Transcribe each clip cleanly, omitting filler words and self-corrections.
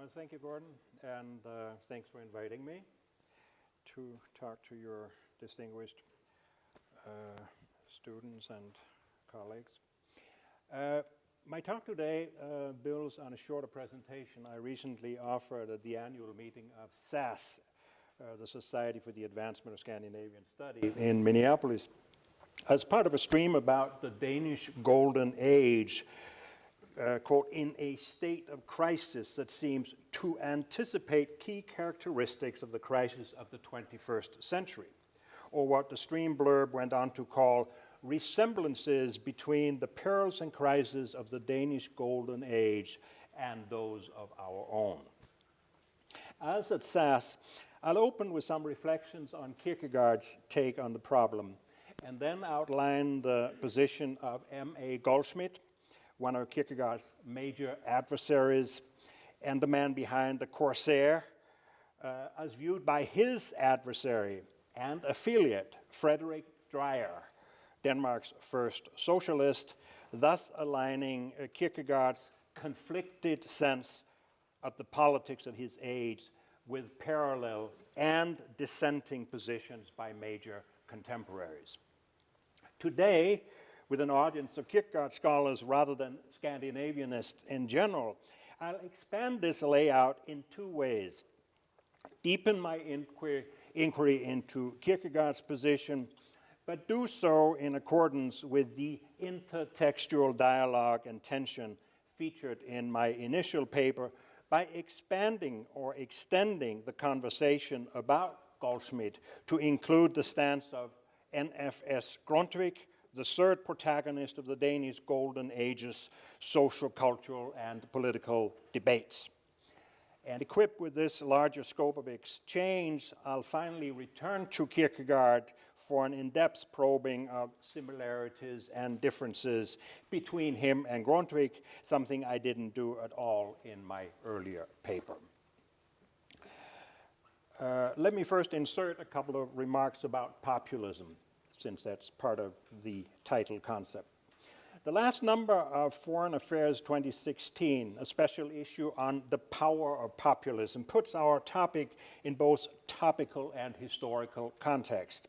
Well, thank you, Gordon, and thanks for inviting me to talk to your distinguished students and colleagues. My talk today builds on a shorter presentation I recently offered at the annual meeting of SAS, the Society for the Advancement of Scandinavian Study in Minneapolis, as part of a stream about the Danish Golden Age, quote, in a state of crisis that seems to anticipate key characteristics of the crisis of the 21st century, or what the stream blurb went on to call resemblances between the perils and crises of the Danish Golden Age and those of our own. As at SAS, I'll open with some reflections on Kierkegaard's take on the problem, and then outline the position of M.A. Goldschmidt, one of Kierkegaard's major adversaries, and the man behind the Corsair, as viewed by his adversary and affiliate, Frederick Dreyer, Denmark's first socialist, thus aligning Kierkegaard's conflicted sense of the politics of his age with parallel and dissenting positions by major contemporaries. Today, with an audience of Kierkegaard scholars rather than Scandinavianists in general, I'll expand this layout in two ways. Deepen my inquiry into Kierkegaard's position, but do so in accordance with the intertextual dialogue and tension featured in my initial paper by expanding or extending the conversation about Goldschmidt to include the stance of N.F.S. Grundtvig, the third protagonist of the Danish Golden Age's social, cultural, and political debates. And equipped with this larger scope of exchange, I'll finally return to Kierkegaard for an in-depth probing of similarities and differences between him and Grundtvig, something I didn't do at all in my earlier paper. Let me first insert a couple of remarks about populism, since that's part of the title concept. The last number of Foreign Affairs 2016, a special issue on the power of populism, puts our topic in both topical and historical context.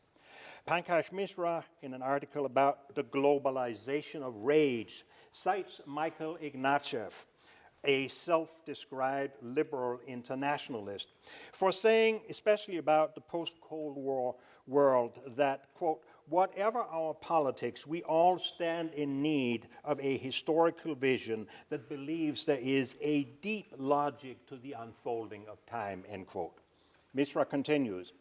Pankaj Mishra, in an article about the globalization of rage, cites Michael Ignatieff, a self-described liberal internationalist, for saying, especially about the post-Cold War world, that, quote, whatever our politics, we all stand in need of a historical vision that believes there is a deep logic to the unfolding of time, end quote. Mishra continues,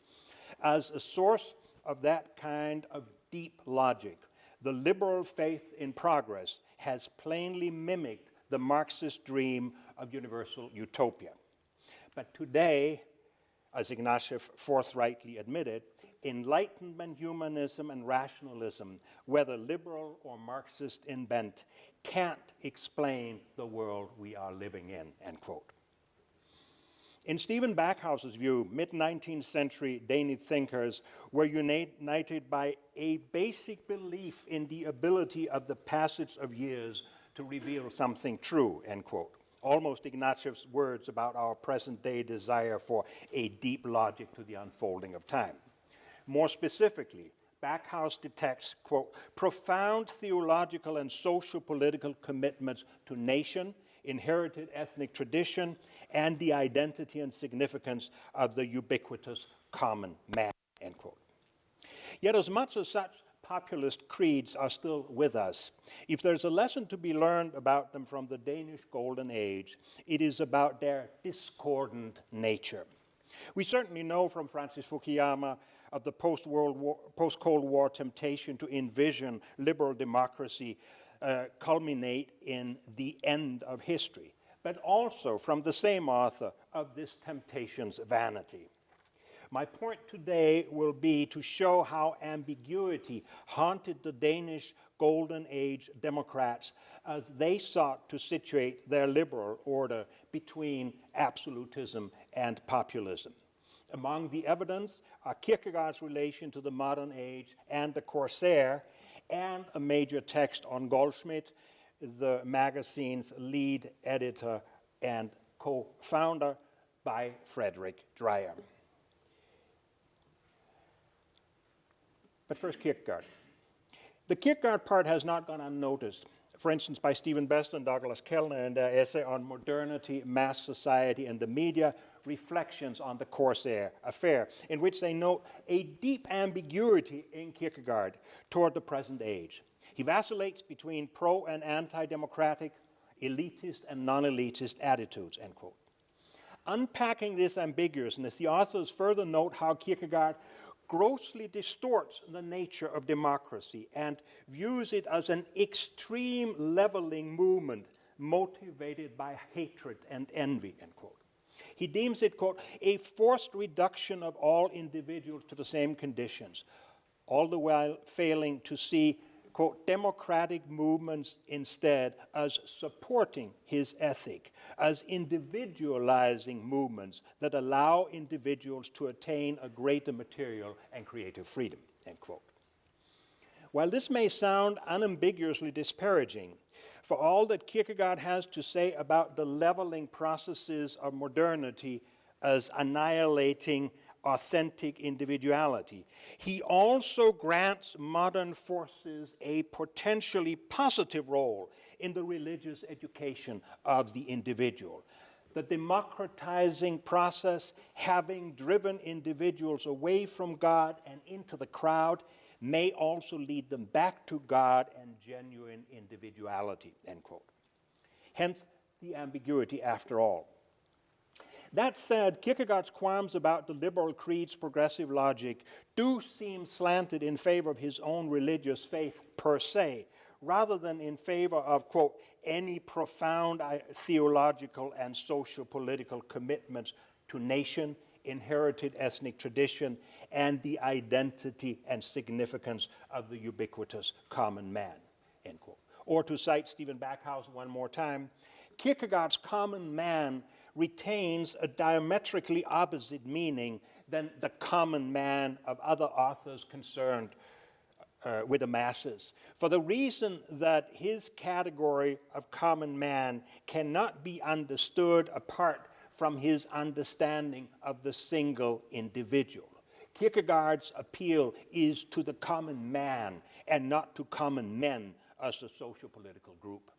as a source of that kind of deep logic, the liberal faith in progress has plainly mimicked the Marxist dream of universal utopia. But today, as Ignatieff forthrightly admitted, Enlightenment humanism and rationalism, whether liberal or Marxist in bent, can't explain the world we are living in, end quote. In Stephen Backhaus's view, mid-19th century Danish thinkers were united by a basic belief in the ability of the passage of years to reveal something true, end quote. Almost Ignatieff's words about our present-day desire for a deep logic to the unfolding of time. More specifically, Backhaus detects, quote, profound theological and social-political commitments to nation, inherited ethnic tradition, and the identity and significance of the ubiquitous common man, end quote. Yet as much as such populist creeds are still with us, if there's a lesson to be learned about them from the Danish Golden Age, it is about their discordant nature. We certainly know from Francis Fukuyama of the post-Cold War temptation to envision liberal democracy culminate in the end of history, but also from the same author of this temptation's vanity. My point today will be to show how ambiguity haunted the Danish Golden Age Democrats as they sought to situate their liberal order between absolutism and populism. Among the evidence are Kierkegaard's relation to the modern age and the Corsair, and a major text on Goldschmidt, the magazine's lead editor and co-founder by Frederick Dreyer. But first, Kierkegaard. The Kierkegaard part has not gone unnoticed. For instance, by Stephen Best and Douglas Kellner in their essay on modernity, mass society, and the media, Reflections on the Corsair Affair, in which they note a deep ambiguity in Kierkegaard toward the present age. He vacillates between pro and anti-democratic, elitist and non-elitist attitudes, end quote. Unpacking this ambiguousness, the authors further note how Kierkegaard grossly distorts the nature of democracy and views it as an extreme leveling movement motivated by hatred and envy, end quote. He deems it, quote, a forced reduction of all individuals to the same conditions, all the while failing to see, quote, democratic movements instead as supporting his ethic, as individualizing movements that allow individuals to attain a greater material and creative freedom, end quote. While this may sound unambiguously disparaging, for all that Kierkegaard has to say about the leveling processes of modernity as annihilating authentic individuality, he also grants modern forces a potentially positive role in the religious education of the individual. The democratizing process, having driven individuals away from God and into the crowd, may also lead them back to God and genuine individuality, end quote. Hence, the ambiguity after all. That said, Kierkegaard's qualms about the liberal creed's progressive logic do seem slanted in favor of his own religious faith per se, rather than in favor of, quote, any profound theological and socio-political commitments to nation, inherited ethnic tradition, and the identity and significance of the ubiquitous common man, end quote. Or to cite Stephen Backhouse one more time, Kierkegaard's common man retains a diametrically opposite meaning than the common man of other authors concerned with the masses, for the reason that his category of common man cannot be understood apart from his understanding of the single individual. Kierkegaard's appeal is to the common man and not to common men as a socio-political group.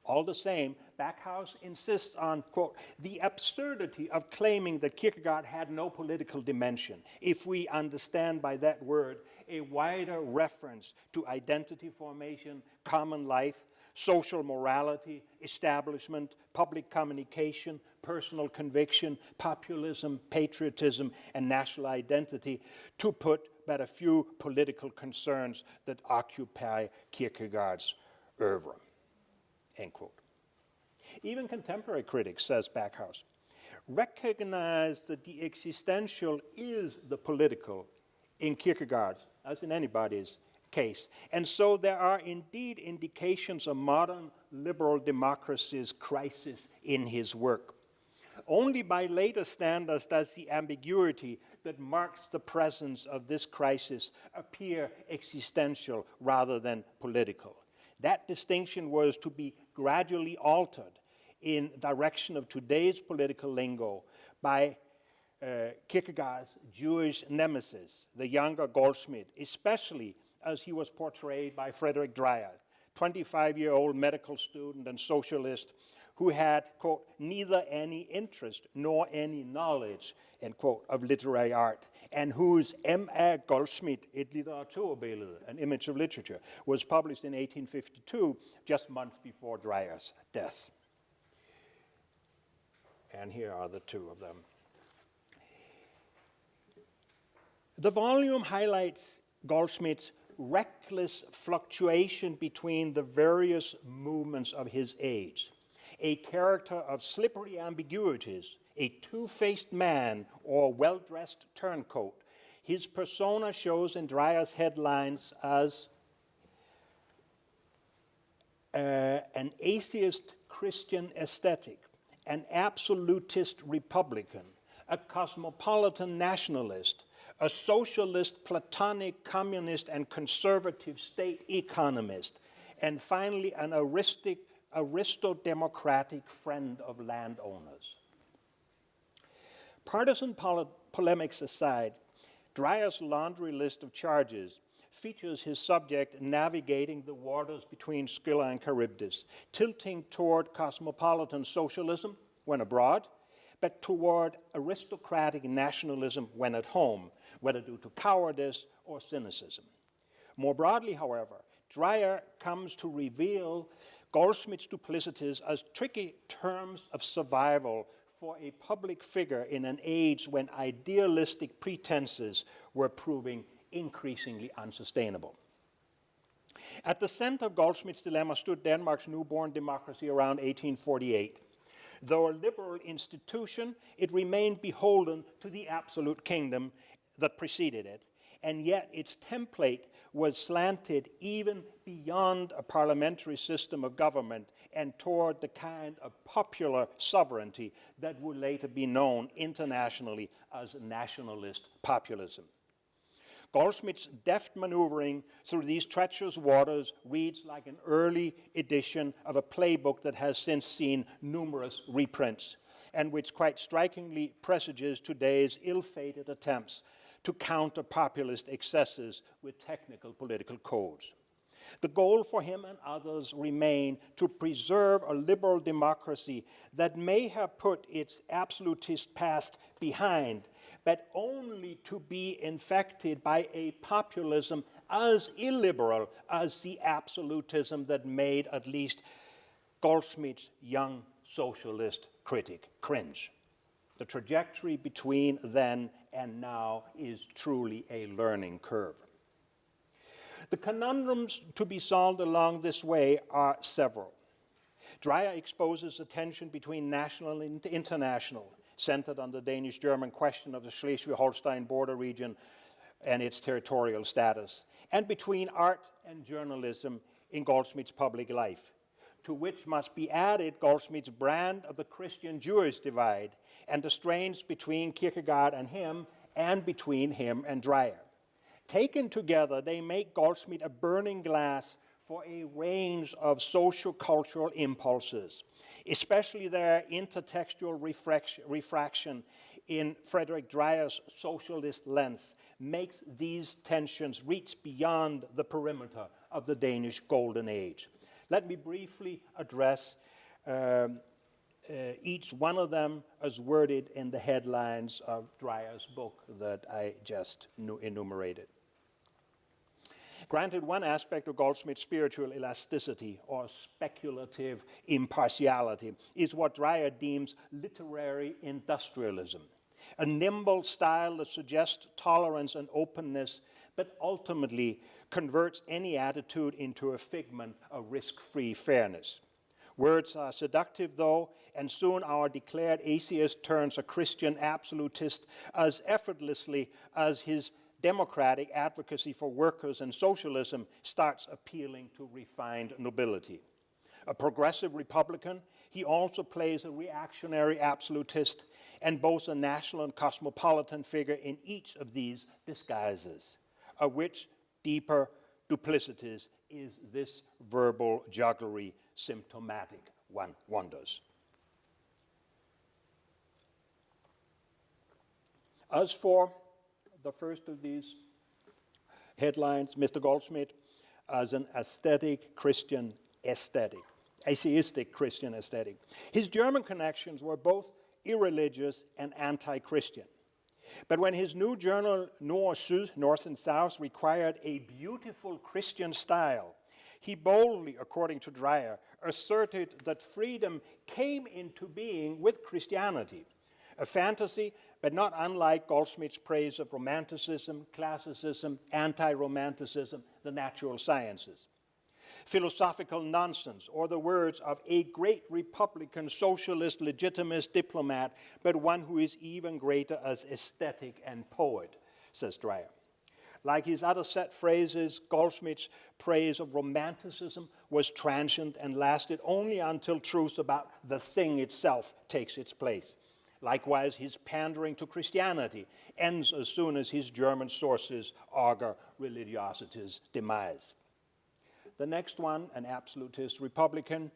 All the same, Backhouse insists on, quote, the absurdity of claiming that Kierkegaard had no political dimension, if we understand by that word a wider reference to identity formation, common life, social morality, establishment, public communication, personal conviction, populism, patriotism, and national identity, to put but a few political concerns that occupy Kierkegaard's oeuvre, end quote. Even contemporary critics, says Backhouse, recognize that the existential is the political in Kierkegaard, as in anybody's case. And so there are indeed indications of modern liberal democracy's crisis in his work. Only by later standards does the ambiguity that marks the presence of this crisis appear existential rather than political. That distinction was to be gradually altered in direction of today's political lingo by Kierkegaard's Jewish nemesis, the younger Goldschmidt, especially as he was portrayed by Frederick Dreyer, 25-year-old medical student and socialist who had, quote, neither any interest nor any knowledge, end quote, of literary art, and whose M.A. Goldschmidt, et Literaturbilde, an image of literature, was published in 1852, just months before Dreyer's death. And here are the two of them. The volume highlights Goldschmidt's reckless fluctuation between the various movements of his age, a character of slippery ambiguities, a two-faced man or well-dressed turncoat. His persona shows in Dreyer's headlines as an atheist Christian ascetic, an absolutist Republican, a cosmopolitan nationalist, a socialist, Platonic, communist, and conservative state economist, and finally an aristodemocratic friend of landowners. Partisan polemics aside, Dreyer's laundry list of charges features his subject navigating the waters between Scylla and Charybdis, tilting toward cosmopolitan socialism when abroad, but toward aristocratic nationalism when at home, whether due to cowardice or cynicism. More broadly, however, Dreyer comes to reveal Goldschmidt's duplicities as tricky terms of survival for a public figure in an age when idealistic pretenses were proving increasingly unsustainable. At the center of Goldschmidt's dilemma stood Denmark's newborn democracy around 1848. Though a liberal institution, it remained beholden to the absolute kingdom that preceded it, and yet its template was slanted even beyond a parliamentary system of government and toward the kind of popular sovereignty that would later be known internationally as nationalist populism. Goldschmidt's deft maneuvering through these treacherous waters reads like an early edition of a playbook that has since seen numerous reprints, and which quite strikingly presages today's ill-fated attempts to counter populist excesses with technical political codes. The goal for him and others remained to preserve a liberal democracy that may have put its absolutist past behind, but only to be infected by a populism as illiberal as the absolutism that made at least Goldschmidt's young socialist critic cringe. The trajectory between then and now is truly a learning curve. The conundrums to be solved along this way are several. Dreyer exposes the tension between national and international, centered on the Danish-German question of the Schleswig-Holstein border region and its territorial status, and between art and journalism in Goldschmidt's public life, to which must be added Goldschmidt's brand of the Christian-Jewish divide and the strains between Kierkegaard and him, and between him and Dreyer. Taken together, they make Goldschmidt a burning glass for a range of social-cultural impulses, especially their intertextual refraction in Frederick Dreyer's socialist lens makes these tensions reach beyond the perimeter of the Danish Golden Age. Let me briefly address each one of them as worded in the headlines of Dreyer's book that I just enumerated. Granted, one aspect of Goldschmidt's spiritual elasticity or speculative impartiality is what Dreyer deems literary industrialism, a nimble style that suggests tolerance and openness, but ultimately converts any attitude into a figment of risk-free fairness. Words are seductive, though, and soon our declared atheist turns a Christian absolutist as effortlessly as his democratic advocacy for workers and socialism starts appealing to refined nobility. A progressive Republican, he also plays a reactionary absolutist and boasts a national and cosmopolitan figure in each of these disguises, of which deeper duplicities is this verbal jugglery symptomatic, one wonders. As for the first of these headlines, Mr. Goldschmidt as an aesthetic Christian aesthetic, atheistic Christian aesthetic. His German connections were both irreligious and anti-Christian. But when his new journal, Nord-Syd, North and South, required a beautiful Christian style, he boldly, according to Dreyer, asserted that freedom came into being with Christianity, a fantasy, but not unlike Goldschmidt's praise of romanticism, classicism, anti-romanticism, the natural sciences. Philosophical nonsense, or the words of a great Republican socialist legitimist diplomat, but one who is even greater as aesthetic and poet, says Dreyer. Like his other set phrases, Goldschmidt's praise of romanticism was transient and lasted only until truth about the thing itself takes its place. Likewise, his pandering to Christianity ends as soon as his German sources augur religiosity's demise. The next one, an absolutist Republican,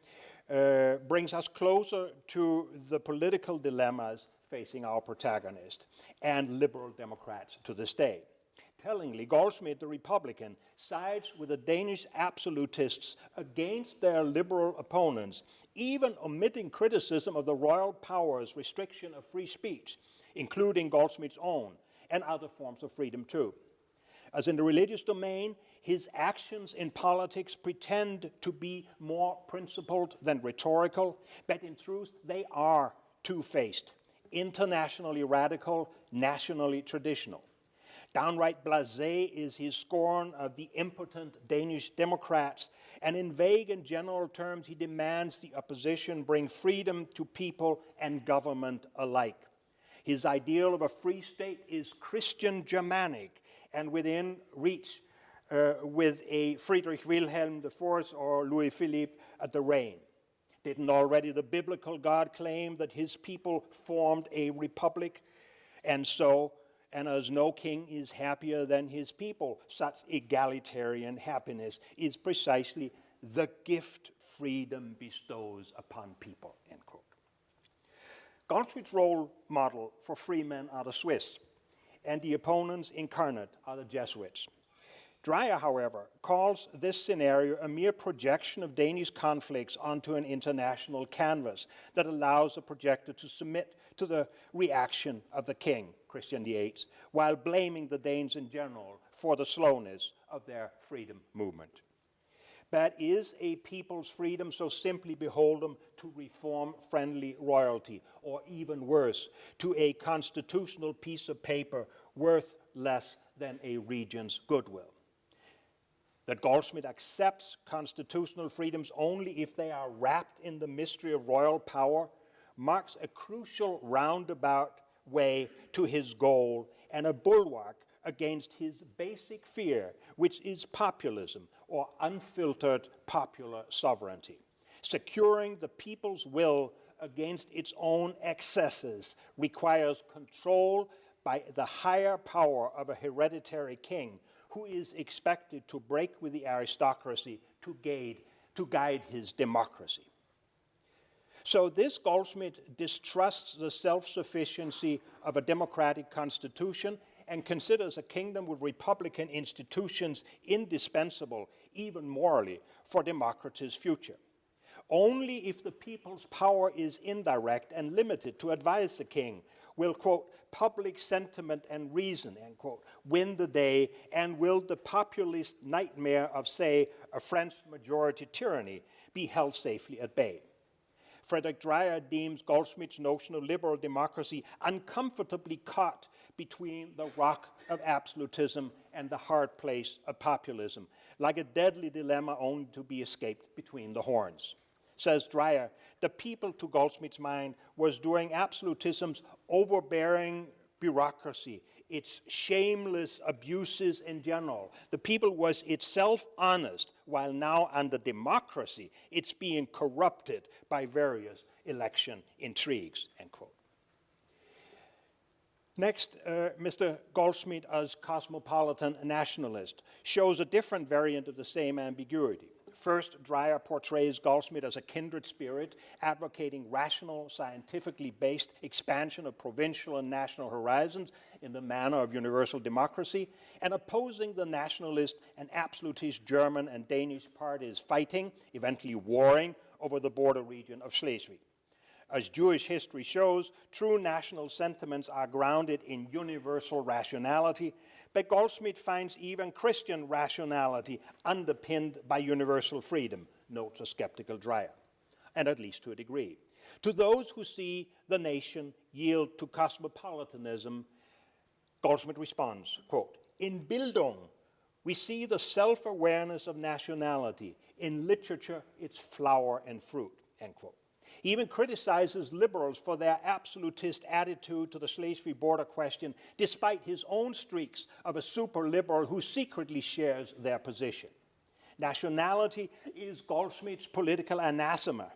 brings us closer to the political dilemmas facing our protagonist and liberal Democrats to this day. Tellingly, Goldsmith, the Republican, sides with the Danish absolutists against their liberal opponents, even omitting criticism of the royal power's restriction of free speech, including Goldsmith's own, and other forms of freedom too. As in the religious domain, his actions in politics pretend to be more principled than rhetorical, but in truth they are two-faced, internationally radical, nationally traditional. Downright blasé is his scorn of the impotent Danish Democrats, and in vague and general terms he demands the opposition bring freedom to people and government alike. His ideal of a free state is Christian Germanic and within reach with a Friedrich Wilhelm IV or Louis Philippe at the reign. Didn't already the biblical God claim that his people formed a republic? And as no king is happier than his people, such egalitarian happiness is precisely the gift freedom bestows upon people, end quote. Goldsmith's role model for free men are the Swiss, and the opponents incarnate are the Jesuits. Dreyer, however, calls this scenario a mere projection of Danish conflicts onto an international canvas that allows the projector to submit to the reaction of the king, Christian VIII, while blaming the Danes in general for the slowness of their freedom movement. But is a people's freedom so simply beholden to reform-friendly royalty, or even worse, to a constitutional piece of paper worth less than a regent's goodwill? That Goldsmith accepts constitutional freedoms only if they are wrapped in the mystery of royal power marks a crucial roundabout way to his goal and a bulwark against his basic fear, which is populism, or unfiltered popular sovereignty. Securing the people's will against its own excesses requires control by the higher power of a hereditary king who is expected to break with the aristocracy to guide his democracy. So this Goldsmith distrusts the self-sufficiency of a democratic constitution and considers a kingdom with republican institutions indispensable, even morally, for democracy's future. Only if the people's power is indirect and limited to advise the king will, quote, public sentiment and reason, end quote, win the day, and will the populist nightmare of, say, a French majority tyranny be held safely at bay. Frederick Dreyer deems Goldsmith's notion of liberal democracy uncomfortably caught between the rock of absolutism and the hard place of populism, like a deadly dilemma only to be escaped between the horns. Says Dreyer, the people, to Goldsmith's mind, was during absolutism's overbearing bureaucracy, its shameless abuses in general. The people was itself honest, while now under democracy, it's being corrupted by various election intrigues, end quote. Next, Mr. Goldsmith, as cosmopolitan nationalist, shows a different variant of the same ambiguity. First, Dreyer portrays Goldsmith as a kindred spirit, advocating rational, scientifically based expansion of provincial and national horizons in the manner of universal democracy, and opposing the nationalist and absolutist German and Danish parties fighting, eventually warring, over the border region of Schleswig. As Jewish history shows, true national sentiments are grounded in universal rationality, but Goldsmith finds even Christian rationality underpinned by universal freedom, notes a skeptical Dreyer, and at least to a degree. To those who see the nation yield to cosmopolitanism, Goldsmith responds, quote, in Bildung, we see the self-awareness of nationality. In literature, its flower and fruit, end quote. He even criticizes liberals for their absolutist attitude to the Schleswig border question, despite his own streaks of a super-liberal who secretly shares their position. Nationality is Goldsmith's political anathema,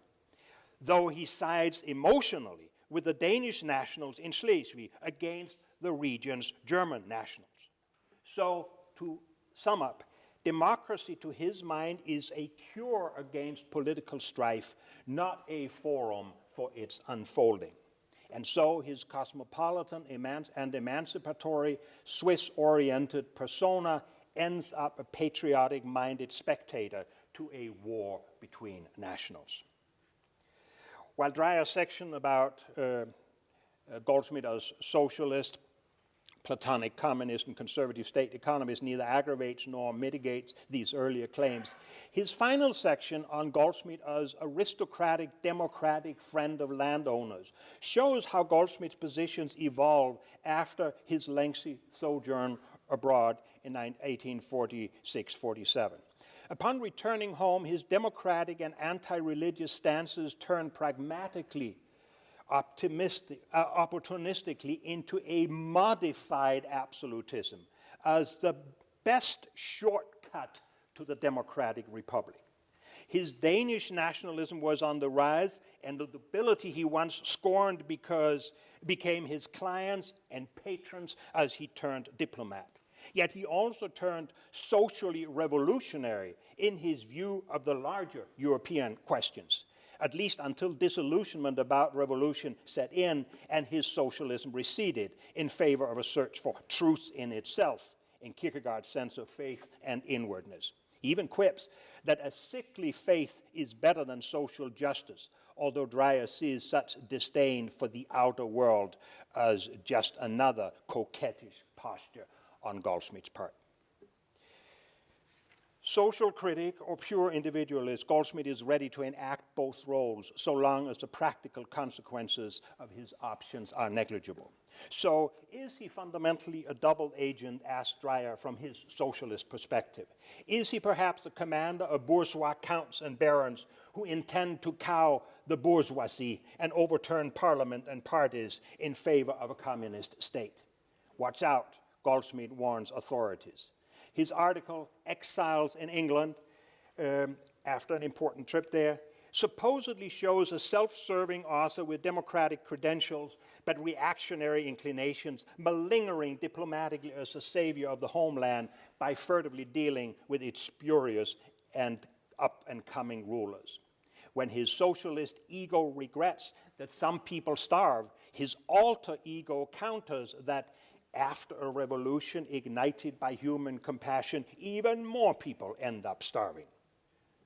though he sides emotionally with the Danish nationals in Schleswig against the region's German nationals. So, to sum up, Democracy, to his mind, is a cure against political strife, not a forum for its unfolding. And so his cosmopolitan and emancipatory Swiss-oriented persona ends up a patriotic-minded spectator to a war between nationals. While Dreyer's section about Goldschmidt as socialist, Platonic communist, and conservative state economist neither aggravates nor mitigates these earlier claims, his final section on Goldschmidt as aristocratic, democratic friend of landowners shows how Goldschmidt's positions evolved after his lengthy sojourn abroad in 1846-47. Upon returning home, his democratic and anti-religious stances turned pragmatically, opportunistically into a modified absolutism as the best shortcut to the democratic republic. His Danish nationalism was on the rise, and the nobility he once scorned became his clients and patrons as he turned diplomat. Yet he also turned socially revolutionary in his view of the larger European questions, at least until disillusionment about revolution set in and his socialism receded in favor of a search for truth in itself, in Kierkegaard's sense of faith and inwardness. He even quips that a sickly faith is better than social justice, although Dreyer sees such disdain for the outer world as just another coquettish posture on Goldschmidt's part. Social critic or pure individualist, Goldschmidt is ready to enact both roles so long as the practical consequences of his options are negligible. So is he fundamentally a double agent, asked Dreyer from his socialist perspective? Is he perhaps a commander of bourgeois counts and barons who intend to cow the bourgeoisie and overturn parliament and parties in favor of a communist state? Watch out, Goldschmidt warns authorities. His article, Exiles in England, after an important trip there, supposedly shows a self-serving author with democratic credentials but reactionary inclinations, malingering diplomatically as a savior of the homeland by furtively dealing with its spurious and up-and-coming rulers. When his socialist ego regrets that some people starve, his alter ego counters that after a revolution ignited by human compassion, even more people end up starving.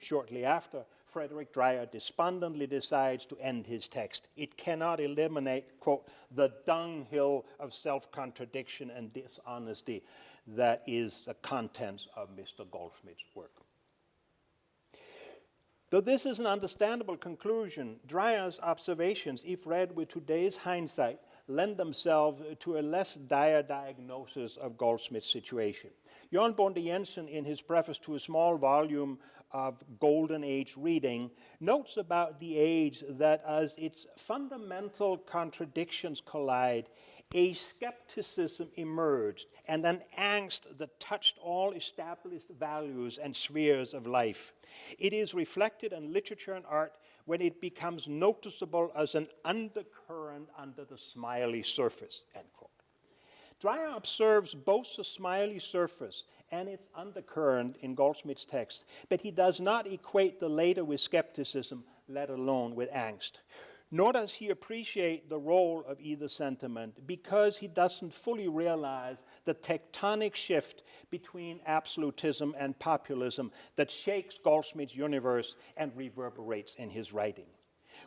Shortly after, Frederick Dreyer despondently decides to end his text. It cannot eliminate, quote, the dunghill of self-contradiction and dishonesty that is the contents of Mr. Goldschmidt's work. Though this is an understandable conclusion, Dreyer's observations, if read with today's hindsight, lend themselves to a less dire diagnosis of Goldschmidt's situation. Jon Bonde Jensen, in his preface to a small volume of Golden Age reading, notes about the age that as its fundamental contradictions collide, a skepticism emerged and an angst that touched all established values and spheres of life. It is reflected in literature and art when it becomes noticeable as an undercurrent under the smiley surface, end quote. Dreyer observes both the smiley surface and its undercurrent in Goldschmidt's text, but he does not equate the later with skepticism, let alone with angst. Nor does he appreciate the role of either sentiment because he doesn't fully realize the tectonic shift between absolutism and populism that shakes Goldschmidt's universe and reverberates in his writing.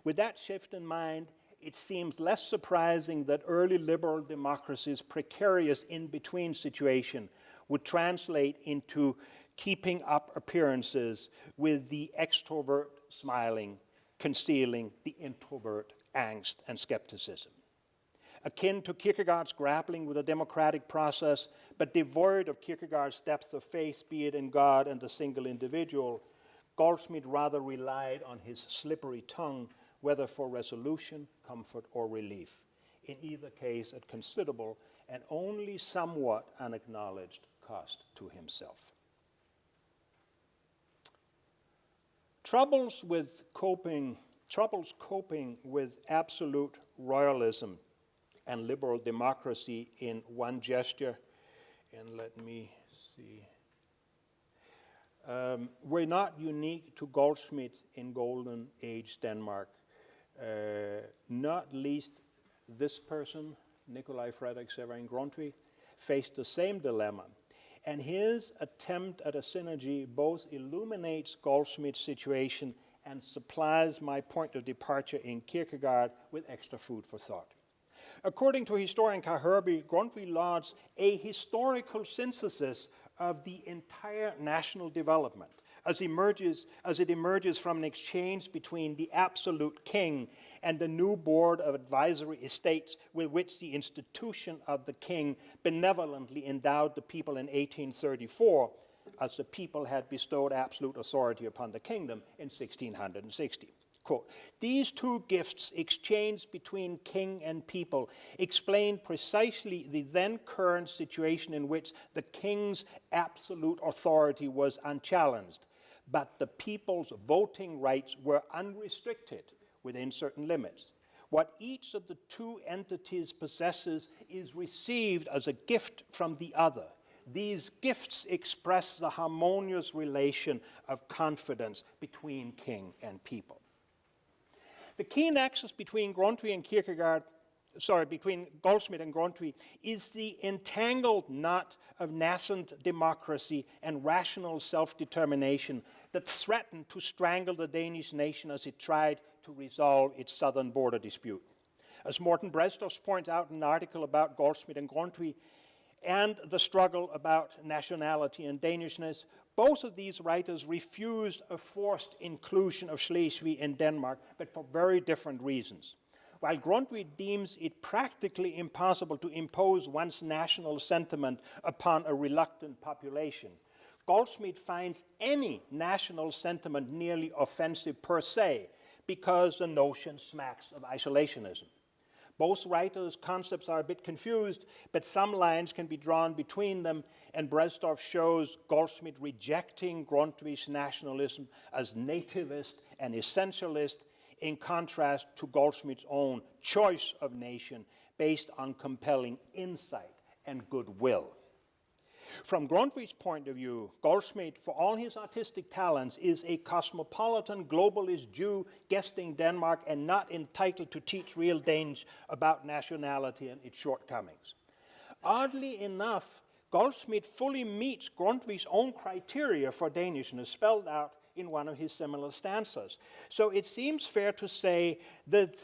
With that shift in mind, it seems less surprising that early liberal democracy's precarious in-between situation would translate into keeping up appearances with the extrovert smiling, concealing the introvert angst and skepticism. Akin to Kierkegaard's grappling with the democratic process, but devoid of Kierkegaard's depth of faith, be it in God and the single individual, Goldschmidt rather relied on his slippery tongue, whether for resolution, comfort, or relief, in either case at considerable and only somewhat unacknowledged cost to himself. Troubles coping with absolute royalism and liberal democracy in one gesture, and let me see. were not unique to Goldsmith in Golden Age Denmark. Not least this person, Nikolai Frederik Severin Grundtvig, faced the same dilemma. And his attempt at a synergy both illuminates Goldsmith's situation and supplies my point of departure in Kierkegaard with extra food for thought. According to historian Houe, Grundtvig lauds a historical synthesis of the entire national development as it emerges from an exchange between the absolute king and the new board of advisory estates with which the institution of the king benevolently endowed the people in 1834, as the people had bestowed absolute authority upon the kingdom in 1660. Quote, these two gifts exchanged between king and people explain precisely the then current situation in which the king's absolute authority was unchallenged, but the people's voting rights were unrestricted within certain limits. What each of the two entities possesses is received as a gift from the other. These gifts express the harmonious relation of confidence between king and people. The key nexus between Grundtvig and between Goldsmith and Grundtvig is the entangled knot of nascent democracy and rational self-determination that threatened to strangle the Danish nation as it tried to resolve its southern border dispute. As Morten Bredsdorff points out in an article about Goldsmith and Grundtvig and the struggle about nationality and Danishness, both of these writers refused a forced inclusion of Schleswig in Denmark, but for very different reasons. While Grundtvig deems it practically impossible to impose one's national sentiment upon a reluctant population, Goldsmith finds any national sentiment nearly offensive per se, because the notion smacks of isolationism. Both writers' concepts are a bit confused, but some lines can be drawn between them, and Bredsdorff shows Goldsmith rejecting Grundtvig's nationalism as nativist and essentialist, in contrast to Goldsmith's own choice of nation based on compelling insight and goodwill. From Grundtvig's point of view, Goldsmith, for all his artistic talents, is a cosmopolitan globalist Jew guesting Denmark and not entitled to teach real Danes about nationality and its shortcomings. Oddly enough, Goldsmith fully meets Grundtvig's own criteria for Danishness spelled out in one of his similar stanzas. So it seems fair to say that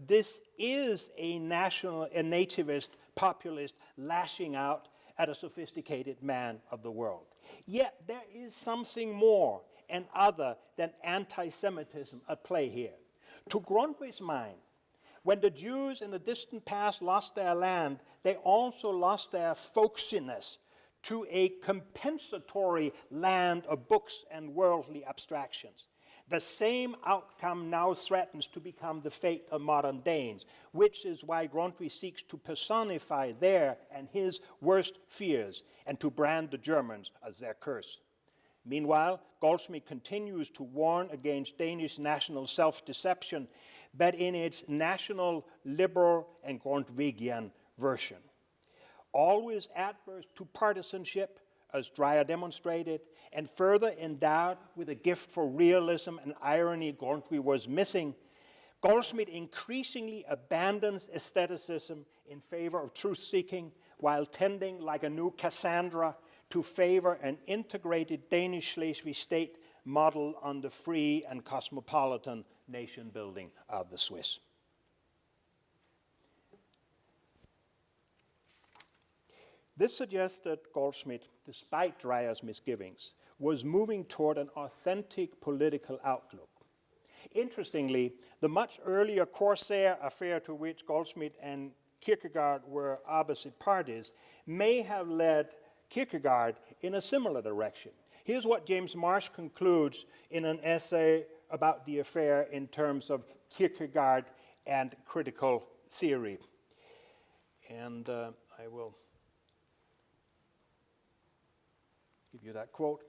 this is a nativist, populist lashing out at a sophisticated man of the world. Yet there is something more and other than anti-Semitism at play here. To Grundtvig's mind, when the Jews in the distant past lost their land, they also lost their folksiness to a compensatory land of books and worldly abstractions. The same outcome now threatens to become the fate of modern Danes, which is why Grundtvig seeks to personify their and his worst fears and to brand the Germans as their curse. Meanwhile, Goldsmith continues to warn against Danish national self-deception, but in its national, liberal, and Grundtvigian version. Always adverse to partisanship, as Dreyer demonstrated, and further endowed with a gift for realism and irony Grundtvig was missing, Goldsmith increasingly abandons aestheticism in favor of truth-seeking, while tending like a new Cassandra to favor an integrated Danish Schleswig state model on the free and cosmopolitan nation-building of the Swiss. This suggests that Goldsmith, despite Dreyer's misgivings, was moving toward an authentic political outlook. Interestingly, the much earlier Corsair affair, to which Goldsmith and Kierkegaard were opposite parties, may have led Kierkegaard in a similar direction. Here's what James Marsh concludes in an essay about the affair in terms of Kierkegaard and critical theory. And I will give you that quote.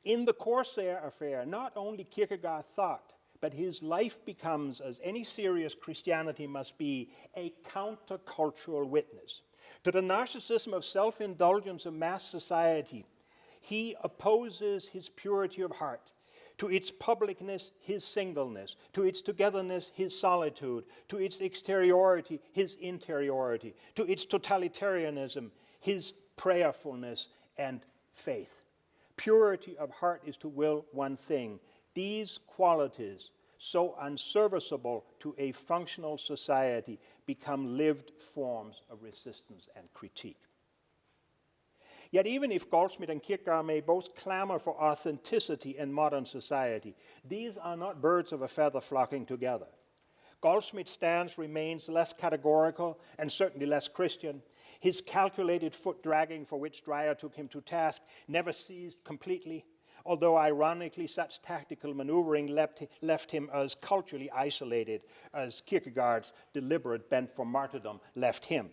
In the Corsair affair, not only Kierkegaard thought, but his life becomes, as any serious Christianity must be, a countercultural witness to the narcissism of self-indulgence of mass society. he opposes his purity of heart, to its publicness, his singleness, to its togetherness, his solitude, to its exteriority, his interiority, to its totalitarianism, his prayerfulness and faith. Purity of heart is to will one thing. These qualities, so unserviceable to a functional society, become lived forms of resistance and critique. Yet even if Goldsmith and Kierkegaard may both clamor for authenticity in modern society, these are not birds of a feather flocking together. Goldsmith's stance remains less categorical and certainly less Christian. His calculated foot-dragging, for which Dreyer took him to task, never ceased completely, although ironically such tactical maneuvering left him as culturally isolated as Kierkegaard's deliberate bent for martyrdom left him.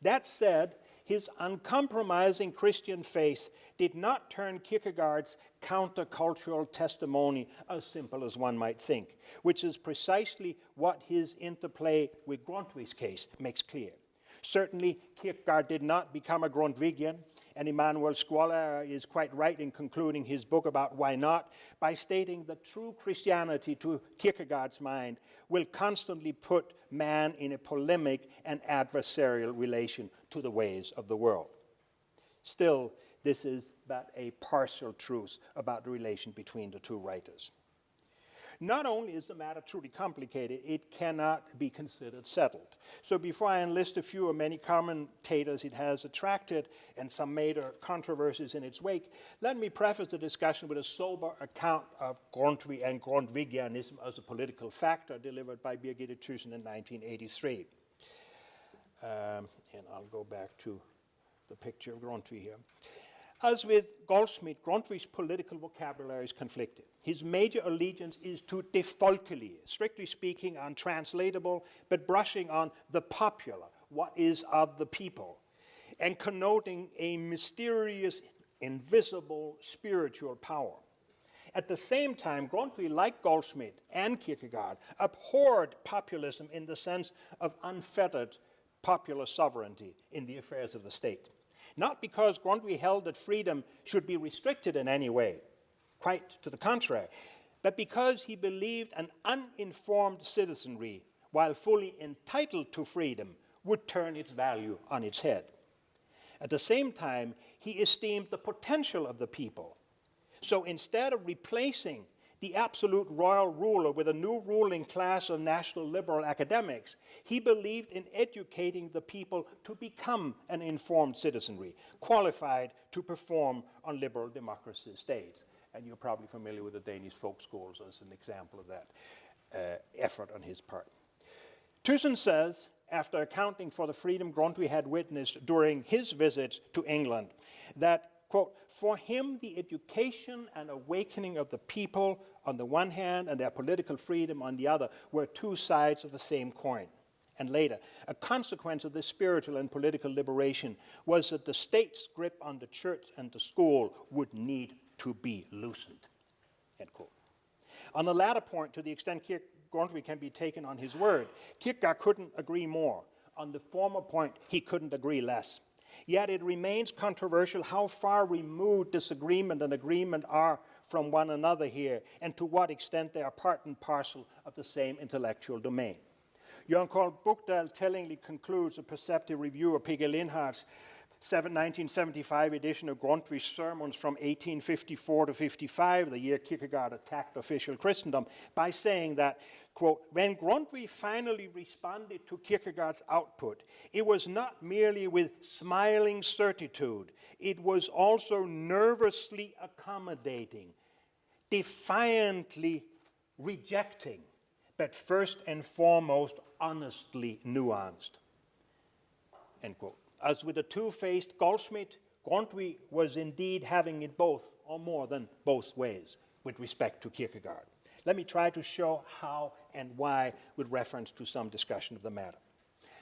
That said, his uncompromising Christian faith did not turn Kierkegaard's countercultural testimony as simple as one might think, which is precisely what his interplay with Grundtvigs case makes clear. Certainly, Kierkegaard did not become a Grundtvigian, and Emanuel Squaller is quite right in concluding his book about why not by stating that true Christianity, to Kierkegaard's mind, will constantly put man in a polemic and adversarial relation to the ways of the world. Still, this is but a partial truth about the relation between the two writers. Not only is the matter truly complicated, it cannot be considered settled. So before I enlist a few of many commentators it has attracted and some major controversies in its wake, let me preface the discussion with a sober account of Grundtvig and Grundtvigianism as a political factor delivered by Birgitte Thyssen in 1983. And I'll go back to the picture of Grundtvig here. As with Goldsmith, Grundtvig's political vocabulary is conflicted. His major allegiance is to de folkelige, strictly speaking untranslatable, but brushing on the popular, what is of the people, and connoting a mysterious, invisible spiritual power. At the same time, Grundtvig, like Goldsmith and Kierkegaard, abhorred populism in the sense of unfettered popular sovereignty in the affairs of the state. Not because Grundtvig held that freedom should be restricted in any way, quite to the contrary, but because he believed an uninformed citizenry, while fully entitled to freedom, would turn its value on its head. At the same time, he esteemed the potential of the people. So instead of replacing the absolute royal ruler with a new ruling class of national liberal academics, he believed in educating the people to become an informed citizenry, qualified to perform on liberal democracy stage. And you're probably familiar with the Danish folk schools as an example of that effort on his part. Thyssen says, after accounting for the freedom Grundtvig had witnessed during his visits to England, that, quote, for him the education and awakening of the people on the one hand and their political freedom on the other were two sides of the same coin. And later, a consequence of this spiritual and political liberation was that the state's grip on the church and the school would need to be loosened, end quote. On the latter point, to the extent Grundtvig can be taken on his word, Kierkegaard couldn't agree more. On the former point, he couldn't agree less. Yet it remains controversial how far removed disagreement and agreement are from one another here, and to what extent they are part and parcel of the same intellectual domain. Jørgen Kold Buchdahl tellingly concludes a perceptive review of P.G. Lindhardt's 1975 edition of Grundtvig's sermons from 1854 to 55, the year Kierkegaard attacked official Christendom, by saying that, quote, when Grundtvig finally responded to Kierkegaard's output, it was not merely with smiling certitude, it was also nervously accommodating, defiantly rejecting, but first and foremost honestly nuanced, end quote. As with the two-faced Goldsmith, Grundtvig was indeed having it both, or more than both ways, with respect to Kierkegaard. Let me try to show how and why with reference to some discussion of the matter.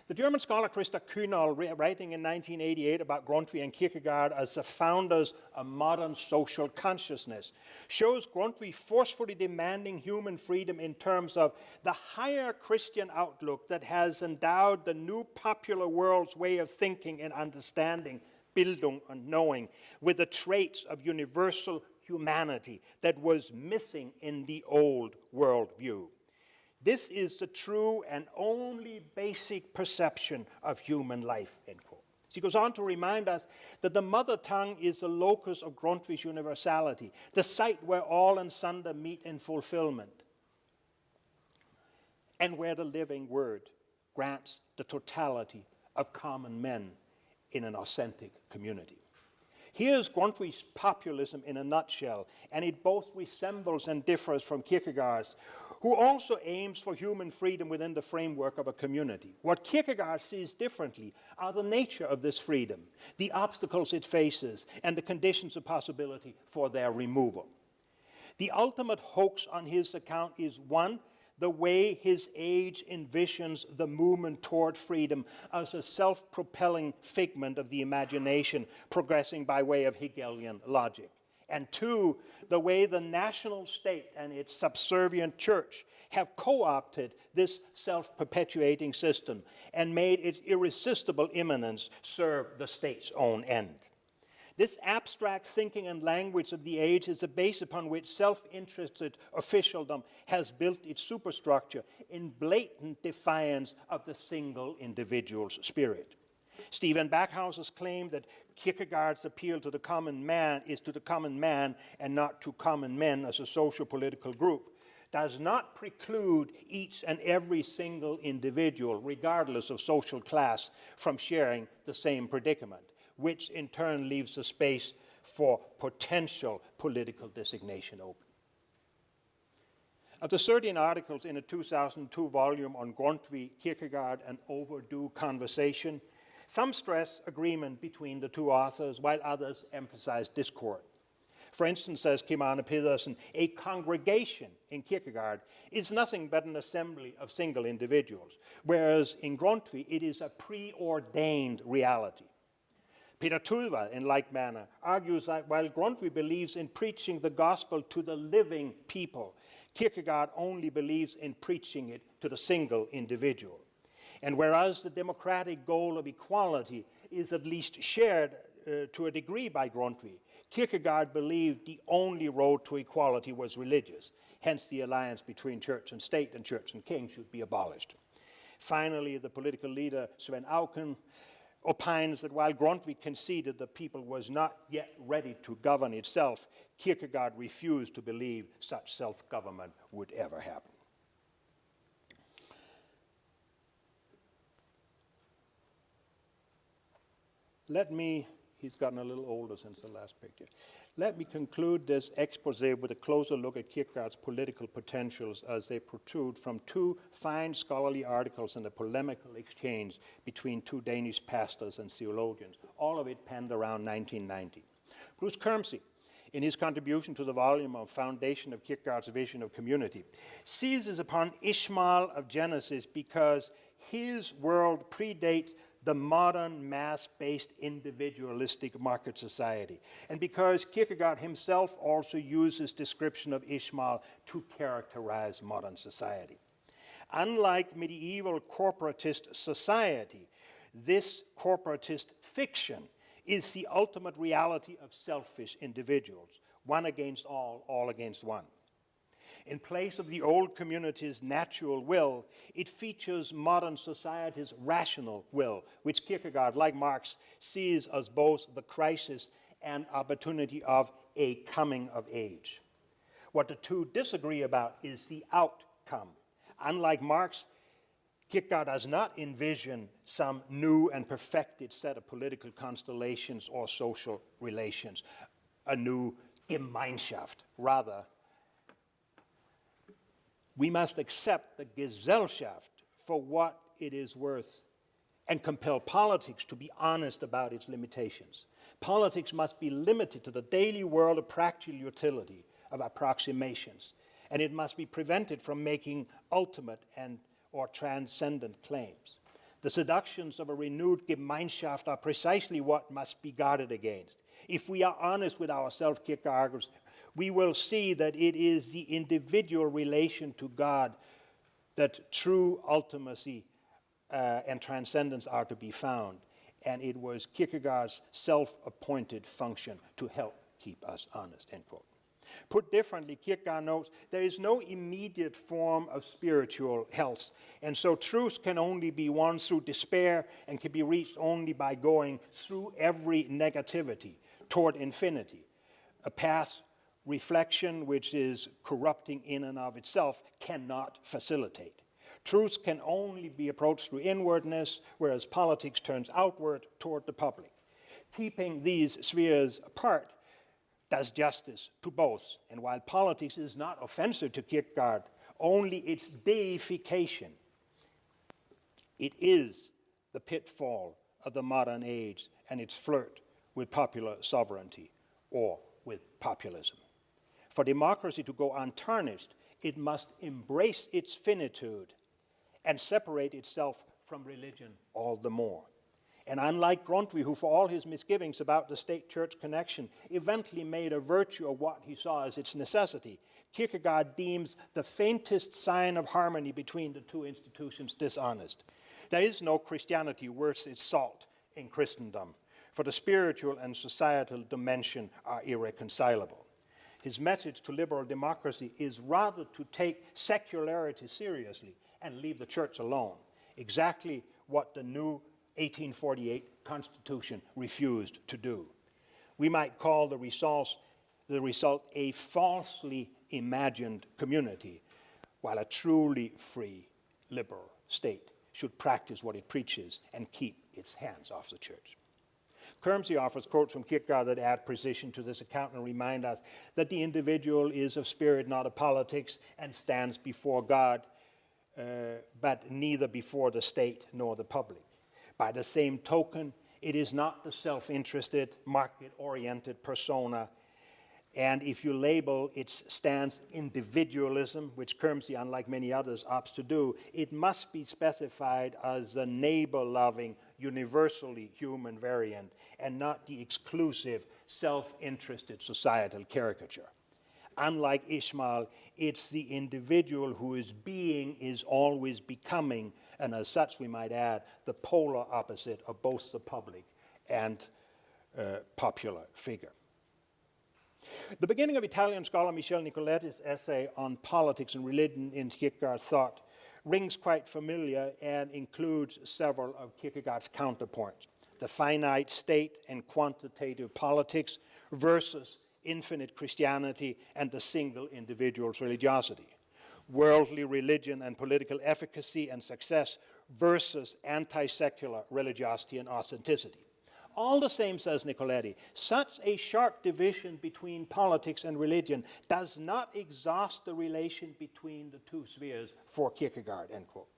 The German scholar Christa Kühnel, writing in 1988 about Grundtvig and Kierkegaard as the founders of modern social consciousness, shows Grundtvig forcefully demanding human freedom in terms of the higher Christian outlook that has endowed the new popular world's way of thinking and understanding Bildung and knowing, with the traits of universal humanity that was missing in the old worldview. This is the true and only basic perception of human life, end quote. She goes on to remind us that the mother tongue is the locus of Grundtvigs universality, the site where all and sunder meet in fulfillment, and where the living word grants the totality of common men in an authentic community. Here's Grundtvig's populism in a nutshell, and it both resembles and differs from Kierkegaard's, who also aims for human freedom within the framework of a community. What Kierkegaard sees differently are the nature of this freedom, the obstacles it faces, and the conditions of possibility for their removal. The ultimate hoax on his account is, one, the way his age envisions the movement toward freedom as a self-propelling figment of the imagination progressing by way of Hegelian logic. And two, the way the national state and its subservient church have co-opted this self-perpetuating system and made its irresistible immanence serve the state's own end. This abstract thinking and language of the age is the base upon which self-interested officialdom has built its superstructure in blatant defiance of the single individual's spirit. Stephen Backhauser's claim that Kierkegaard's appeal to the common man is to the common man and not to common men as a socio-political group does not preclude each and every single individual, regardless of social class, from sharing the same predicament, which in turn leaves the space for potential political designation open. Of the 13 articles in a 2002 volume on Grundtvig, Kierkegaard, an overdue conversation, some stress agreement between the two authors, while others emphasize discord. For instance, says Kim Arne Pedersen, a congregation in Kierkegaard is nothing but an assembly of single individuals, whereas in Grundtvig it is a preordained reality. Peter Tulva, in like manner, argues that while Grundtvig believes in preaching the gospel to the living people, Kierkegaard only believes in preaching it to the single individual. And whereas the democratic goal of equality is at least shared to a degree by Grundtvig, Kierkegaard believed the only road to equality was religious. Hence, the alliance between church and state and church and king should be abolished. Finally, the political leader Sven Auken opines that while Grundtvig conceded the people was not yet ready to govern itself, Kierkegaard refused to believe such self-government would ever happen. He's gotten a little older since the last picture. Let me conclude this expose with a closer look at Kierkegaard's political potentials as they protrude from two fine scholarly articles and a polemical exchange between two Danish pastors and theologians, all of it penned around 1990. Bruce Kermsey, in his contribution to the volume of Foundation of Kierkegaard's Vision of Community, seizes upon Ishmael of Genesis because his world predates the modern mass-based individualistic market society, and because Kierkegaard himself also uses description of Ishmael to characterize modern society. Unlike medieval corporatist society, this corporatist fiction is the ultimate reality of selfish individuals, one against all against one. In place of the old community's natural will, it features modern society's rational will, which Kierkegaard, like Marx, sees as both the crisis and opportunity of a coming of age. What the two disagree about is the outcome. Unlike Marx, Kierkegaard does not envision some new and perfected set of political constellations or social relations, a new Gemeinschaft. Rather, we must accept the Gesellschaft for what it is worth and compel politics to be honest about its limitations. Politics must be limited to the daily world of practical utility, of approximations, and it must be prevented from making ultimate or transcendent claims. The seductions of a renewed Gemeinschaft are precisely what must be guarded against. If we are honest with ourselves, Kierkegaard argues, we will see that it is the individual relation to God that true ultimacy and transcendence are to be found. and it was Kierkegaard's self-appointed function to help keep us honest, end quote. Put differently, Kierkegaard notes, there is no immediate form of spiritual health, and so truth can only be won through despair and can be reached only by going through every negativity toward infinity. A path reflection which is corrupting in and of itself cannot facilitate. Truth can only be approached through inwardness, whereas politics turns outward toward the public. Keeping these spheres apart does justice to both, and while politics is not offensive to Kierkegaard, only its deification, it is the pitfall of the modern age and its flirt with popular sovereignty or with populism. For democracy to go untarnished, it must embrace its finitude and separate itself from religion all the more. And unlike Grundtvig, who for all his misgivings about the state-church connection eventually made a virtue of what he saw as its necessity, Kierkegaard deems the faintest sign of harmony between the two institutions dishonest. There is no Christianity worth its salt in Christendom, for the spiritual and societal dimension are irreconcilable. His message to liberal democracy is rather to take secularity seriously and leave the church alone, exactly what the new 1848 Constitution refused to do. We might call the result a falsely imagined community, while a truly free liberal state should practice what it preaches and keep its hands off the church. Kermsey offers quotes from Kierkegaard that add precision to this account and remind us that the individual is of spirit, not of politics, and stands before God, but neither before the state nor the public. By the same token, it is not the self-interested, market-oriented persona, and if you label its stance individualism, which Kermsey, unlike many others, opts to do, it must be specified as a neighbor-loving, universally human variant, and not the exclusive, self-interested societal caricature. Unlike Ishmael, it's the individual who is being is always becoming, and as such, we might add, the polar opposite of both the public and popular figure. The beginning of Italian scholar Michel Nicoletti's essay on politics and religion in Kierkegaard's thought rings quite familiar and includes several of Kierkegaard's counterpoints: the finite state and quantitative politics versus infinite Christianity and the single individual's religiosity, worldly religion and political efficacy and success versus anti-secular religiosity and authenticity. All the same, says Nicoletti, such a sharp division between politics and religion does not exhaust the relation between the two spheres for Kierkegaard, end quote.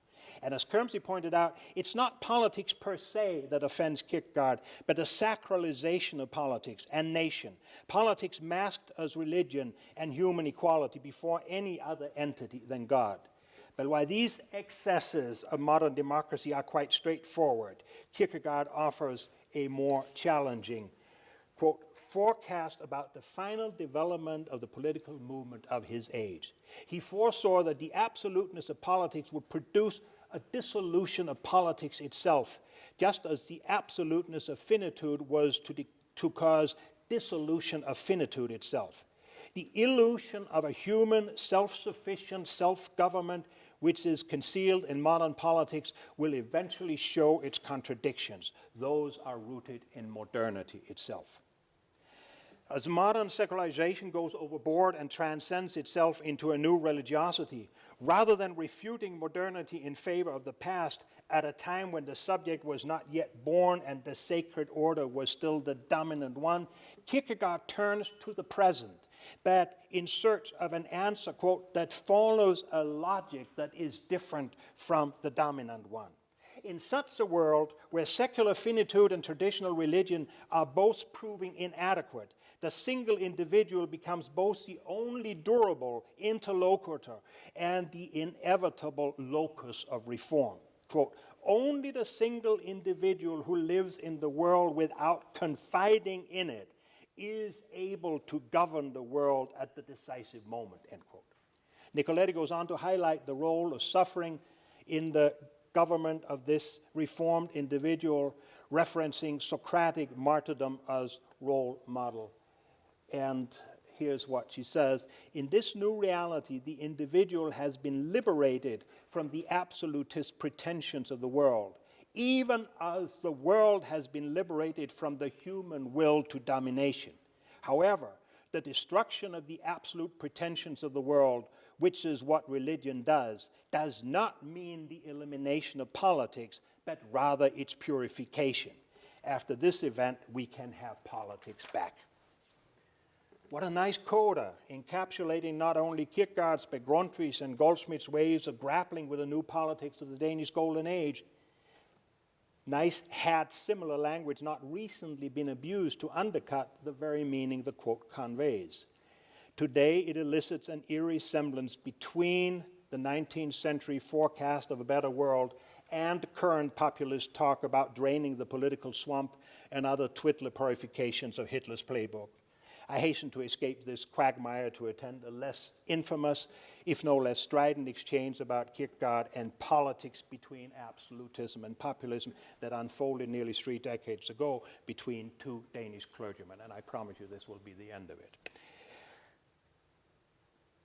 And as Kermsey pointed out, it's not politics per se that offends Kierkegaard, but the sacralization of politics and nation, politics masked as religion and human equality before any other entity than God. But while these excesses of modern democracy are quite straightforward, Kierkegaard offers a more challenging, quote, forecast about the final development of the political movement of his age. He foresaw that the absoluteness of politics would produce a dissolution of politics itself, just as the absoluteness of finitude was to cause dissolution of finitude itself. The illusion of a human, self-sufficient self-government which is concealed in modern politics will eventually show its contradictions. Those are rooted in modernity itself. As modern secularization goes overboard and transcends itself into a new religiosity, rather than refuting modernity in favor of the past at a time when the subject was not yet born and the sacred order was still the dominant one, Kierkegaard turns to the present, but in search of an answer, quote, that follows a logic that is different from the dominant one. In such a world where secular finitude and traditional religion are both proving inadequate, the single individual becomes both the only durable interlocutor and the inevitable locus of reform. Quote, only the single individual who lives in the world without confiding in it is able to govern the world at the decisive moment, end quote. Nicoletti goes on to highlight the role of suffering in the government of this reformed individual, referencing Socratic martyrdom as role model. And here's what she says: in this new reality, the individual has been liberated from the absolutist pretensions of the world, even as the world has been liberated from the human will to domination. However, the destruction of the absolute pretensions of the world, which is what religion does not mean the elimination of politics, but rather its purification. After this event, we can have politics back. What a nice coda, encapsulating not only Kierkegaard's but Grundtvigs and Goldsmith's ways of grappling with the new politics of the Danish Golden Age. Nice had similar language not recently been abused to undercut the very meaning the quote conveys. Today, it elicits an eerie semblance between the 19th century forecast of a better world and current populist talk about draining the political swamp and other Twitliporifications of Hitler's playbook. I hasten to escape this quagmire to attend a less infamous, if no less strident exchange about Kierkegaard and politics between absolutism and populism that unfolded nearly 3 decades ago between 2 Danish clergymen, and I promise you this will be the end of it.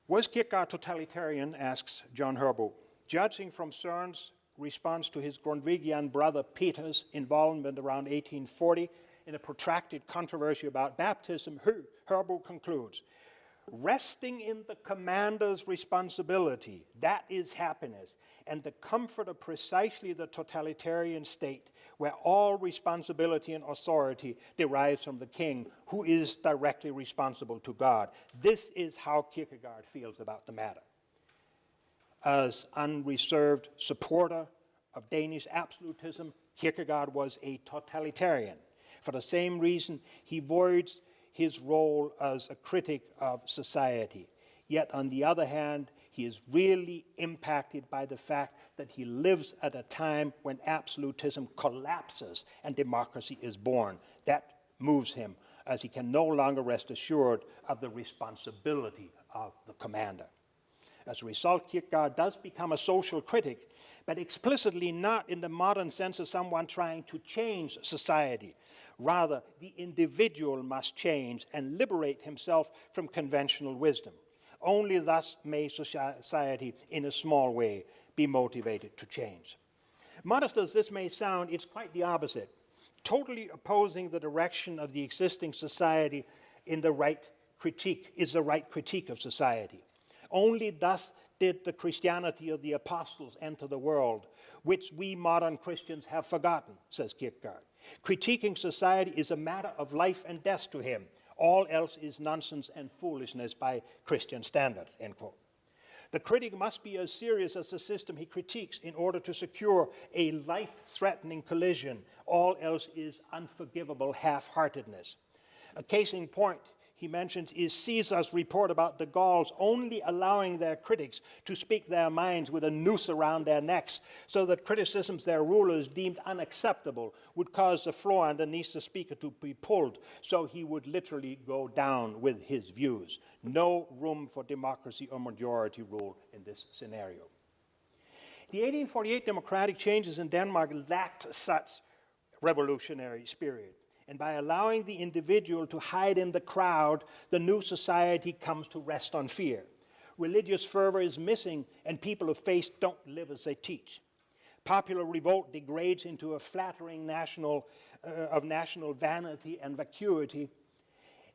Was Kierkegaard totalitarian, asks John Houe. Judging from Søren's response to his Grundtvigian brother Peter's involvement around 1840 in a protracted controversy about baptism, Houe concludes, resting in the commander's responsibility, that is happiness, and the comfort of precisely the totalitarian state, where all responsibility and authority derives from the king, who is directly responsible to God. This is how Kierkegaard feels about the matter. As unreserved supporter of Danish absolutism, Kierkegaard was a totalitarian. For the same reason, he voids his role as a critic of society. Yet, on the other hand, he is really impacted by the fact that he lives at a time when absolutism collapses and democracy is born. That moves him, as he can no longer rest assured of the responsibility of the commander. As a result, Kierkegaard does become a social critic, but explicitly not in the modern sense of someone trying to change society. Rather, the individual must change and liberate himself from conventional wisdom. Only thus may society, in a small way, be motivated to change. Modest as this may sound, it's quite the opposite. Totally opposing the direction of the existing society is the right critique of society. Only thus did the Christianity of the apostles enter the world, which we modern Christians have forgotten, says Kierkegaard. Critiquing society is a matter of life and death to him. All else is nonsense and foolishness by Christian standards, end quote. The critic must be as serious as the system he critiques in order to secure a life-threatening collision. All else is unforgivable half-heartedness. A case in point he mentions is Caesar's report about the Gauls only allowing their critics to speak their minds with a noose around their necks, so that criticisms their rulers deemed unacceptable would cause the floor underneath the speaker to be pulled, so he would literally go down with his views. No room for democracy or majority rule in this scenario. The 1848 democratic changes in Denmark lacked such revolutionary spirit. And by allowing the individual to hide in the crowd, the new society comes to rest on fear. Religious fervor is missing, and people of faith don't live as they teach. Popular revolt degrades into a flattering national vanity and vacuity.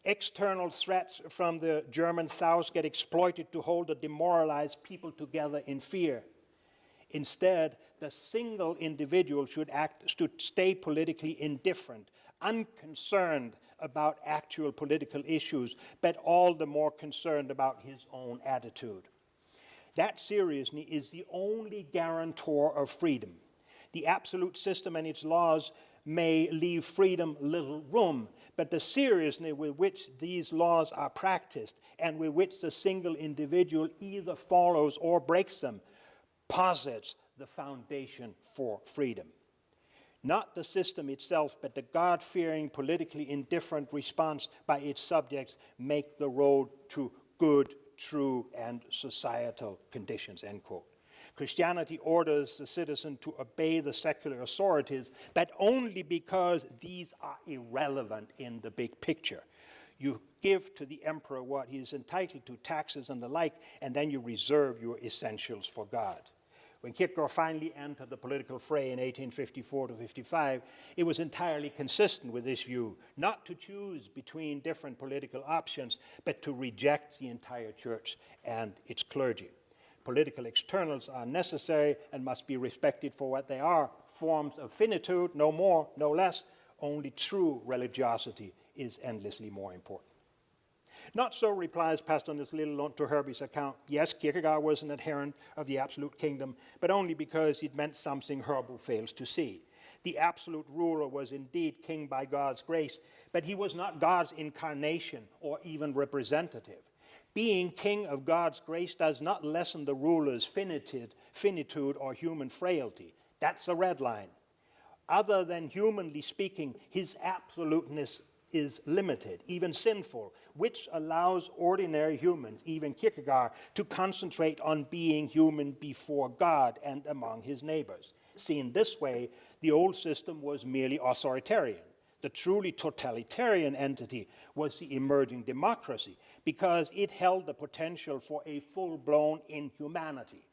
External threats from the German South get exploited to hold the demoralized people together in fear. Instead, the single individual should stay politically indifferent, unconcerned about actual political issues, but all the more concerned about his own attitude. That seriousness is the only guarantor of freedom. The absolute system and its laws may leave freedom little room, but the seriousness with which these laws are practiced and with which the single individual either follows or breaks them posits the foundation for freedom. Not the system itself, but the God-fearing, politically indifferent response by its subjects make the road to good, true, and societal conditions, end quote. Christianity orders the citizen to obey the secular authorities, but only because these are irrelevant in the big picture. You give to the emperor what he is entitled to, taxes and the like, and then you reserve your essentials for God. When Kierkegaard finally entered the political fray in 1854 to 55, it was entirely consistent with this view, not to choose between different political options, but to reject the entire church and its clergy. Political externals are necessary and must be respected for what they are, forms of finitude, no more, no less. Only true religiosity is endlessly more important. Not so, replies Pastor Littlelund to Herbie's account. Yes, Kierkegaard was an adherent of the absolute kingdom, but only because it meant something Herbie fails to see. The absolute ruler was indeed king by God's grace, but he was not God's incarnation or even representative. Being king of God's grace does not lessen the ruler's finitude or human frailty. That's a red line. Other than humanly speaking, his absoluteness is limited, even sinful, which allows ordinary humans, even Kierkegaard, to concentrate on being human before God and among his neighbors. Seen this way, the old system was merely authoritarian. The truly totalitarian entity was the emerging democracy, because it held the potential for a full-blown inhumanity.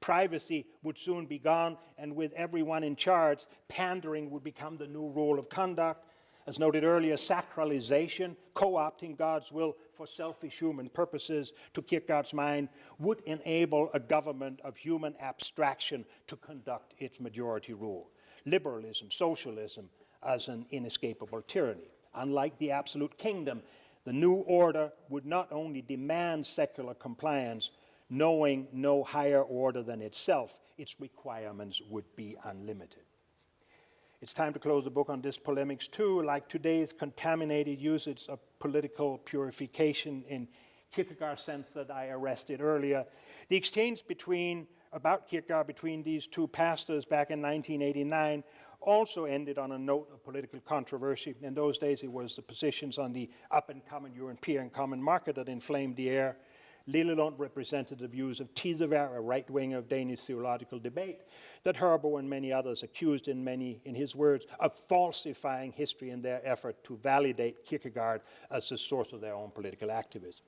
Privacy would soon be gone, and with everyone in charge, pandering would become the new rule of conduct. As noted earlier, sacralization, co-opting God's will for selfish human purposes, to Kierkegaard's mind, would enable a government of human abstraction to conduct its majority rule. Liberalism, socialism, as an inescapable tyranny. Unlike the absolute kingdom, the new order would not only demand secular compliance, knowing no higher order than itself, its requirements would be unlimited. It's time to close the book on this polemics too, like today's contaminated usage of political purification in Kierkegaard's sense that I arrested earlier. The exchange about Kierkegaard between these two pastors back in 1989 also ended on a note of political controversy. In those days, it was the positions on the up-and-coming European common market that inflamed the air. Littlelund represented the views of Tidevær, a right wing of Danish theological debate, that Herbie and many others accused in his words, of falsifying history in their effort to validate Kierkegaard as the source of their own political activism.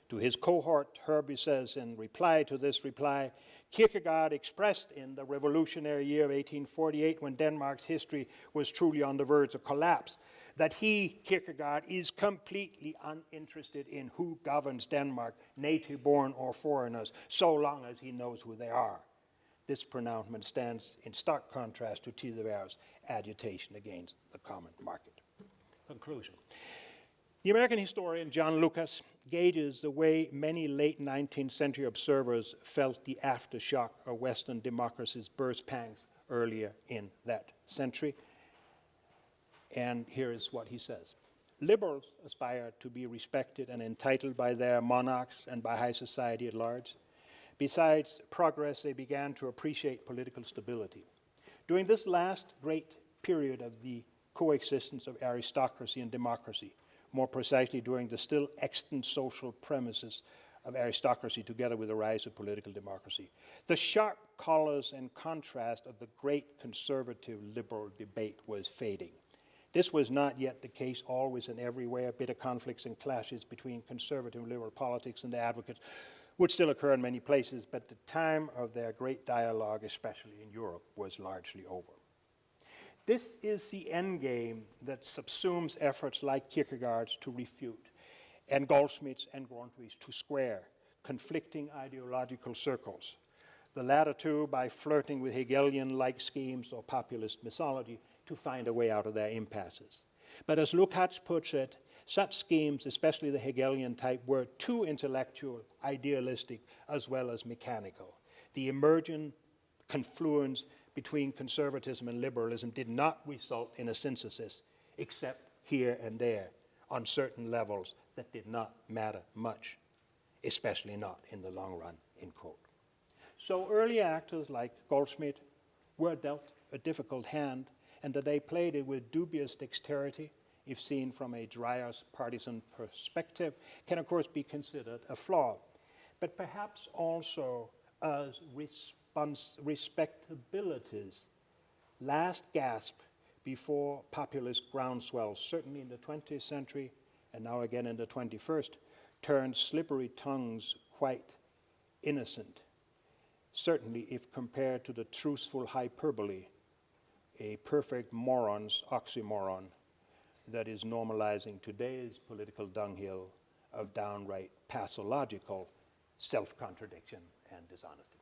To his cohort, Herbie says in reply to this reply, Kierkegaard expressed in the revolutionary year of 1848, when Denmark's history was truly on the verge of collapse, that he, Kierkegaard, is completely uninterested in who governs Denmark, native-born or foreigners, so long as he knows who they are. This pronouncement stands in stark contrast to Tidevær's agitation against the common market. Conclusion. The American historian John Lucas gauges the way many late 19th century observers felt the aftershock of Western democracy's birth pangs earlier in that century. And here is what he says. Liberals aspire to be respected and entitled by their monarchs and by high society at large. Besides progress, they began to appreciate political stability. During this last great period of the coexistence of aristocracy and democracy, more precisely during the still extant social premises of aristocracy together with the rise of political democracy, the sharp colors and contrast of the great conservative liberal debate was fading. This was not yet the case always and everywhere. Bitter conflicts and clashes between conservative and liberal politics and their advocates would still occur in many places, but the time of their great dialogue, especially in Europe, was largely over. This is the endgame that subsumes efforts like Kierkegaard's to refute, and Goldschmidt's and Grundtvigs to square conflicting ideological circles, the latter two by flirting with Hegelian-like schemes or populist mythology to find a way out of their impasses. But as Lukács puts it, such schemes, especially the Hegelian type, were too intellectual, idealistic, as well as mechanical. The emergent confluence between conservatism and liberalism did not result in a synthesis, except here and there, on certain levels that did not matter much, especially not in the long run, end quote. So early actors like Goldschmidt were dealt a difficult hand, and that they played it with dubious dexterity, if seen from a Dreyer's partisan perspective, can of course be considered a flaw, but perhaps also as respectability's last gasp before populist groundswell, certainly in the 20th century and now again in the 21st, turned slippery tongues quite innocent, certainly if compared to the truthful hyperbole, a perfect moron's oxymoron that is normalizing today's political dunghill of downright pathological self-contradiction and dishonesty.